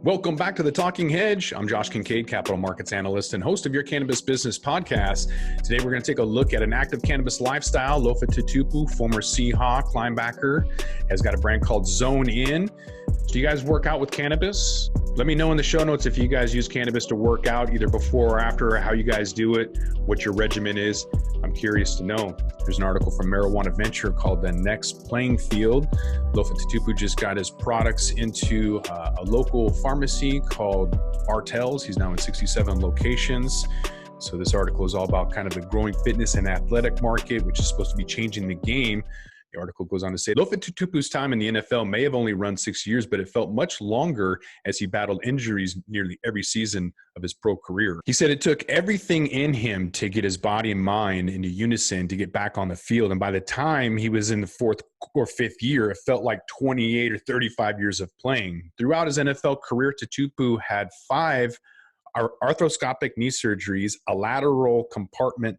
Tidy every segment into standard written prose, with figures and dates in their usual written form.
Welcome back to the Talking Hedge. I'm Josh Kincaid, Capital Markets Analyst and host of your Cannabis Business Podcast. Today, we're going to take a look at an active cannabis lifestyle. Lofa Tatupu, former Seahawk linebacker, has got a brand called Zone In. Do you guys work out with cannabis? Let me know in the show notes if you guys use cannabis to work out, either before or after, or how you guys do it, what your regimen is. I'm curious to know. There's an article from Marijuana Venture called The Next Playing Field. Lofa Tatupu just got his products into a local pharmacy called Bartell's. He's now in 67 locations. So this article is all about kind of the growing fitness and athletic market, which is supposed to be changing the game. The article goes on to say, Lofa Tatupu's time in the NFL may have only run 6 years, but it felt much longer as he battled injuries nearly every season of his pro career. He said it took everything in him to get his body and mind into unison to get back on the field. And by the time he was in the fourth or fifth year, it felt like 28 or 35 years of playing. Throughout his NFL career, Tatupu had 5 arthroscopic knee surgeries, a lateral compartment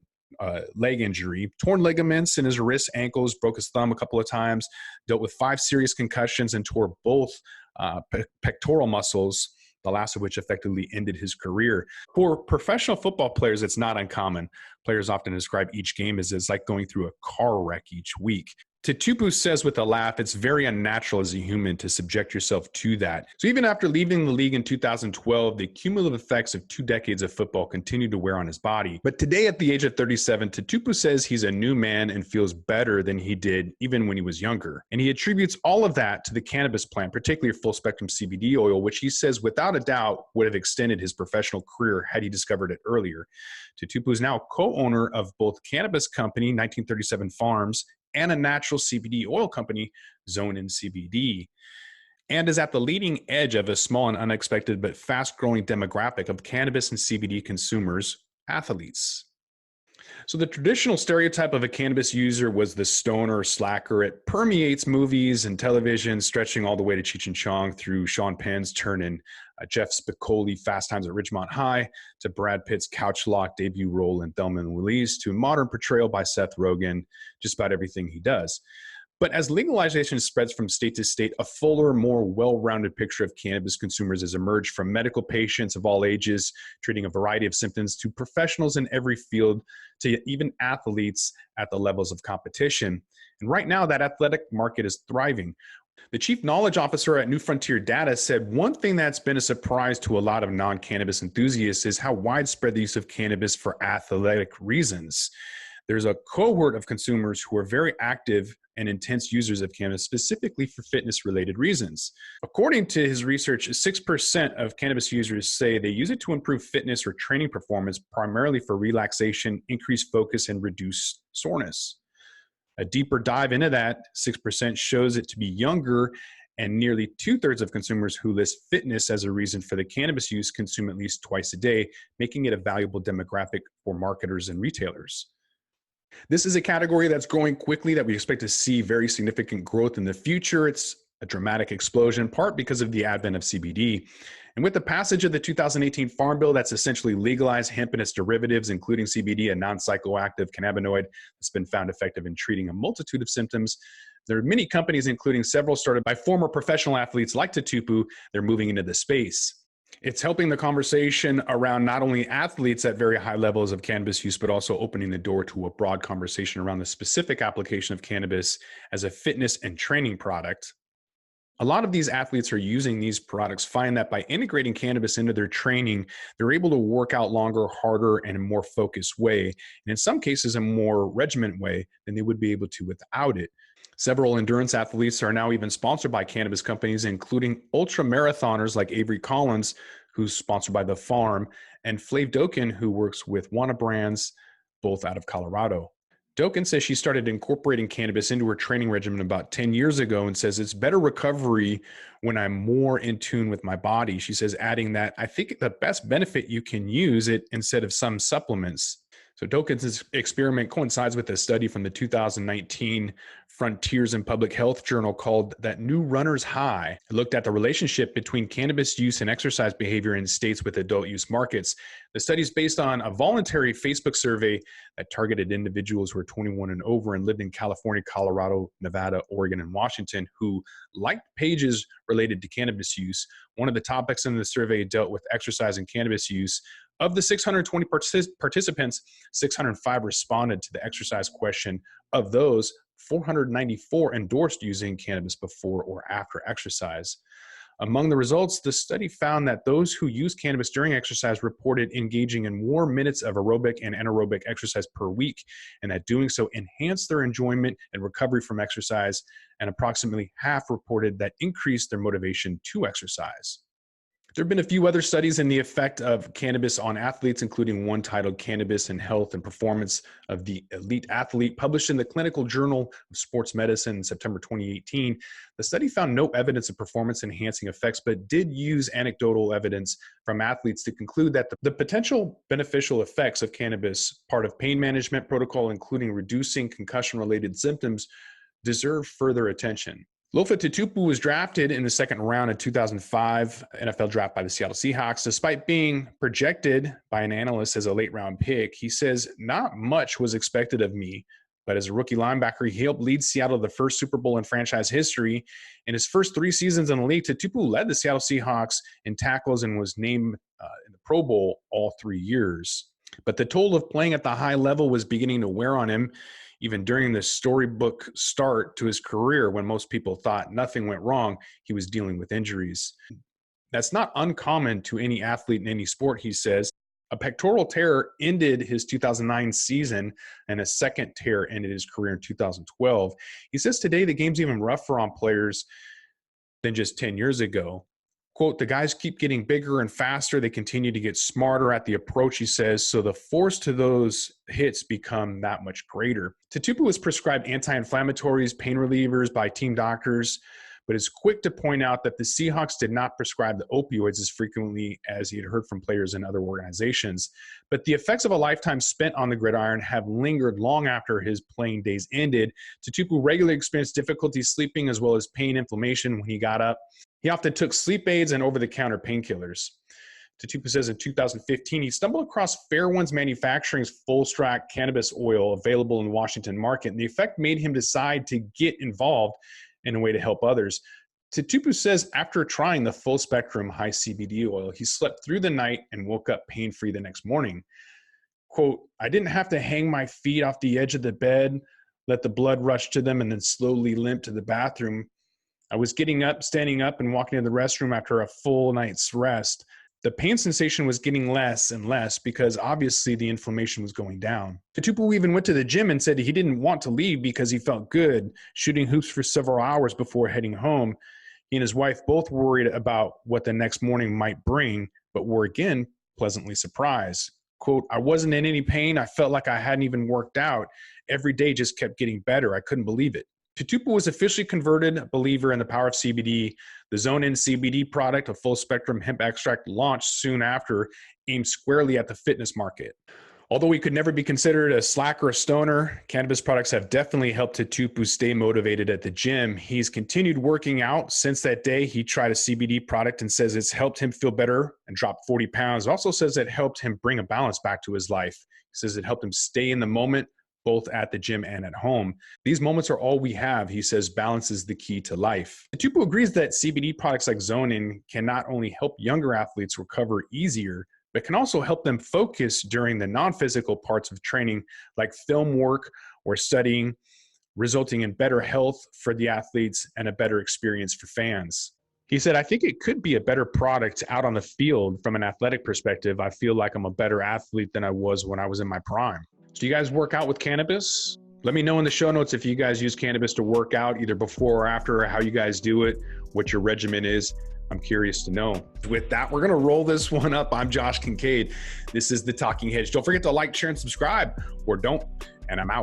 leg injury, torn ligaments in his wrists, ankles, broke his thumb a couple of times, dealt with 5 serious concussions and tore both pectoral muscles, the last of which effectively ended his career. For professional football players, it's not uncommon. Players often describe each game as it's like going through a car wreck each week. Tatupu says with a laugh, it's very unnatural as a human to subject yourself to that. So even after leaving the league in 2012, the cumulative effects of 2 decades of football continue to wear on his body. But today at the age of 37, Tatupu says he's a new man and feels better than he did even when he was younger. And he attributes all of that to the cannabis plant, particularly full spectrum CBD oil, which he says without a doubt would have extended his professional career had he discovered it earlier. Tatupu is now co-owner of both cannabis company, 1937 Farms, and a natural CBD oil company, Zone In CBD, and is at the leading edge of a small and unexpected but fast-growing demographic of cannabis and CBD consumers, athletes. So the traditional stereotype of a cannabis user was the stoner or slacker. It permeates movies and television, stretching all the way to Cheech and Chong through Sean Penn's turn in Jeff Spicoli, Fast Times at Ridgemont High, to Brad Pitt's couch lock debut role in Thelma and Louise, to a modern portrayal by Seth Rogen, just about everything he does. But as legalization spreads from state to state, a fuller, more well-rounded picture of cannabis consumers has emerged, from medical patients of all ages treating a variety of symptoms to professionals in every field to even athletes at the levels of competition. And right now, that athletic market is thriving. The chief knowledge officer at New Frontier Data said one thing that's been a surprise to a lot of non-cannabis enthusiasts is how widespread the use of cannabis for athletic reasons. There's a cohort of consumers who are very active and intense users of cannabis, specifically for fitness-related reasons. According to his research, 6% of cannabis users say they use it to improve fitness or training performance, primarily for relaxation, increased focus, and reduced soreness. A deeper dive into that 6% shows it to be younger, and nearly 2/3 of consumers who list fitness as a reason for the cannabis use consume at least twice a day, making it a valuable demographic for marketers and retailers. This is a category that's growing quickly, that we expect to see very significant growth in the future. It's a dramatic explosion, in part because of the advent of CBD. And with the passage of the 2018 Farm Bill that's essentially legalized hemp and its derivatives, including CBD, a non-psychoactive cannabinoid that's been found effective in treating a multitude of symptoms, there are many companies, including several started by former professional athletes like Tatupu, they're moving into the space. It's helping the conversation around not only athletes at very high levels of cannabis use, but also opening the door to a broad conversation around the specific application of cannabis as a fitness and training product. A lot of these athletes who are using these products find that by integrating cannabis into their training, they're able to work out longer, harder, and in a more focused way, and in some cases, a more regiment way than they would be able to without it. Several endurance athletes are now even sponsored by cannabis companies, including ultra marathoners like Avery Collins, who's sponsored by The Farm, and Flav Doken, who works with Wana Brands, both out of Colorado. Doken says she started incorporating cannabis into her training regimen about 10 years ago and says it's better recovery when I'm more in tune with my body. She says, adding that, I think the best benefit you can use it instead of some supplements. So Tokens' experiment coincides with a study from the 2019 Frontiers in Public Health journal called That New Runner's High. It looked at the relationship between cannabis use and exercise behavior in states with adult use markets. The study is based on a voluntary Facebook survey that targeted individuals who are 21 and over and lived in California, Colorado, Nevada, Oregon, and Washington who liked pages related to cannabis use. One of the topics in the survey dealt with exercise and cannabis use. Of the 620 participants, 605 responded to the exercise question. Of those, 494 endorsed using cannabis before or after exercise. Among the results, the study found that those who use cannabis during exercise reported engaging in more minutes of aerobic and anaerobic exercise per week, and that doing so enhanced their enjoyment and recovery from exercise, and approximately half reported that increased their motivation to exercise. There have been a few other studies in the effect of cannabis on athletes, including one titled Cannabis and Health and Performance of the Elite Athlete, published in the Clinical Journal of Sports Medicine in September 2018. The study found no evidence of performance-enhancing effects, but did use anecdotal evidence from athletes to conclude that the potential beneficial effects of cannabis, part of pain management protocol, including reducing concussion-related symptoms, deserve further attention. Lofa Tatupu was drafted in the second round in 2005 NFL draft by the Seattle Seahawks. Despite being projected by an analyst as a late round pick, he says, "Not much was expected of me, but as a rookie linebacker, he helped lead Seattle to the first Super Bowl in franchise history. In his first 3 seasons in the league, Tatupu led the Seattle Seahawks in tackles and was named in the Pro Bowl all 3 years. But the toll of playing at the high level was beginning to wear on him, even during the storybook start to his career when most people thought nothing went wrong. He was dealing with injuries. That's not uncommon to any athlete in any sport," he says. A pectoral tear ended his 2009 season, and a second tear ended his career in 2012. He says today the game's even rougher on players than just 10 years ago. Quote, "The guys keep getting bigger and faster. They continue to get smarter at the approach," he says, "so the force to those hits become that much greater." Tatupu was prescribed anti-inflammatories, pain relievers by team doctors, but is quick to point out that the Seahawks did not prescribe the opioids as frequently as he had heard from players in other organizations. But the effects of a lifetime spent on the gridiron have lingered long after his playing days ended. Tatupu regularly experienced difficulty sleeping as well as pain, inflammation when he got up. He often took sleep aids and over-the-counter painkillers. Tatupu says in 2015, he stumbled across Fairwinds Manufacturing's full-extract cannabis oil available in the Washington market, and the effect made him decide to get involved in a way to help others. Tatupu says after trying the full-spectrum high CBD oil, he slept through the night and woke up pain-free the next morning. Quote, "I didn't have to hang my feet off the edge of the bed, let the blood rush to them, and then slowly limp to the bathroom. I was getting up, standing up, and walking to the restroom after a full night's rest. The pain sensation was getting less and less because obviously the inflammation was going down." Tatupu even went to the gym and said he didn't want to leave because he felt good, shooting hoops for several hours before heading home. He and his wife both worried about what the next morning might bring, but were again pleasantly surprised. Quote, "I wasn't in any pain. I felt like I hadn't even worked out. Every day just kept getting better. I couldn't believe it." Tatupu was officially converted a believer in the power of CBD. The Zone-In CBD product, a full-spectrum hemp extract, launched soon after, aimed squarely at the fitness market. Although he could never be considered a slacker or a stoner, cannabis products have definitely helped Tatupu stay motivated at the gym. He's continued working out since that day. He tried a CBD product and says it's helped him feel better and drop 40 pounds. Also says it helped him bring a balance back to his life. He says it helped him stay in the moment, both at the gym and at home. "These moments are all we have," he says. "Balance is the key to life." Tatupu agrees that CBD products like Zone-In can not only help younger athletes recover easier, but can also help them focus during the non-physical parts of training, like film work or studying, resulting in better health for the athletes and a better experience for fans. He said, "I think it could be a better product out on the field from an athletic perspective. I feel like I'm a better athlete than I was when I was in my prime." Do you guys work out with cannabis? Let me know in the show notes if you guys use cannabis to work out, either before or after, or how you guys do it, what your regimen is. I'm curious to know. With that, we're going to roll this one up. I'm Josh Kincaid. This is the Talking Hedge. Don't forget to like, share, and subscribe, or don't, and I'm out.